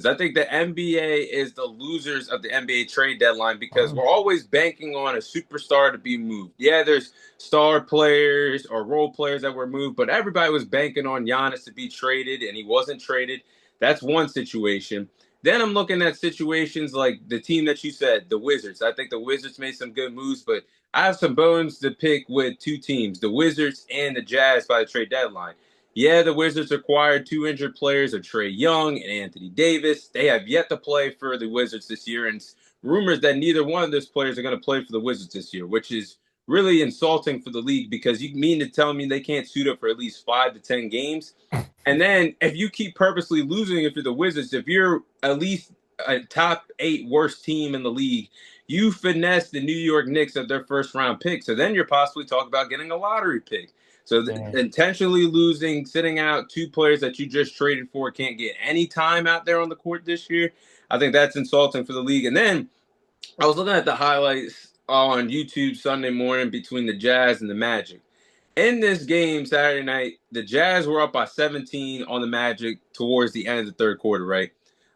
I think the NBA is the losers of the NBA trade deadline because Oh, we're always banking on a superstar to be moved. Yeah, there's star players or role players that were moved, but everybody was banking on Giannis to be traded, and he wasn't traded. That's one situation. Then I'm looking at situations like the team that you said, the Wizards. I think the Wizards made some good moves, but I have some bones to pick with two teams, the Wizards and the Jazz by the trade deadline. Yeah, the Wizards acquired two injured players of Trae Young and Anthony Davis. They have yet to play for the Wizards this year, and rumors that neither one of those players are going to play for the Wizards this year, which is really insulting for the league because you mean to tell me they can't suit up for at least 5 to 10 games. And then if you keep purposely losing if you're the Wizards, if you're at least a top 8 worst team in the league, you finesse the New York Knicks of their first round pick. So then you're possibly talking about getting a lottery pick. So man. intentionally losing, sitting out two players that you just traded for can't get any time out there on the court this year. I think that's insulting for the league. And then I was looking at the highlights on YouTube Sunday morning between the Jazz and the Magic. In this game Saturday night, the Jazz were up by 17 on the Magic towards the end of the third quarter, right?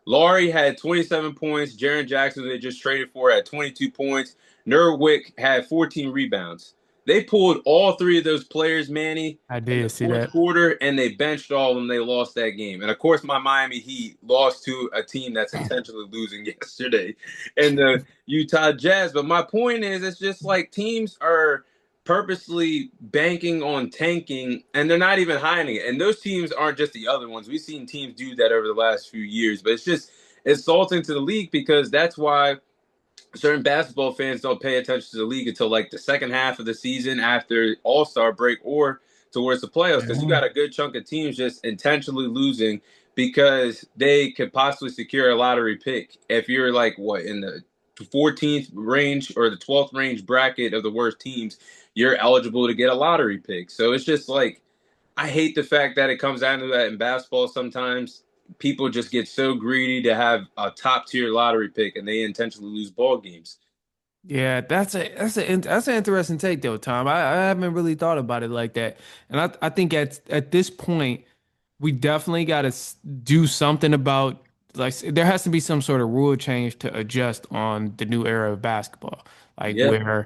Laurie had 27 points. Jaren Jackson, they just traded for, had 22 points. Nurwick had 14 rebounds. They pulled all three of those players, Manny, I in the did see fourth that. quarter, and they benched all of them. They lost that game. And of course, my Miami Heat lost to a team that's intentionally losing yesterday in the Utah Jazz. But my point is, it's just like teams are purposely banking on tanking and they're not even hiding it. And those teams aren't just the other ones. We've seen teams do that over the last few years, but it's just insulting to the league because that's why certain basketball fans don't pay attention to the league until like the second half of the season after All-Star break or towards the playoffs because you Yeah. got a good chunk of teams just intentionally losing because they could possibly secure a lottery pick. If you're like what in the 14th range or the 12th range bracket of the worst teams, you're eligible to get a lottery pick. So it's just like I hate the fact that it comes down to that in basketball sometimes. People just get so greedy to have a top tier lottery pick and they intentionally lose ball games. Yeah, that's an interesting take though, Tom. I haven't really thought about it like that. And I think at this point, we definitely got to do something about there has to be some sort of rule change to adjust on the new era of basketball. Like Yeah. where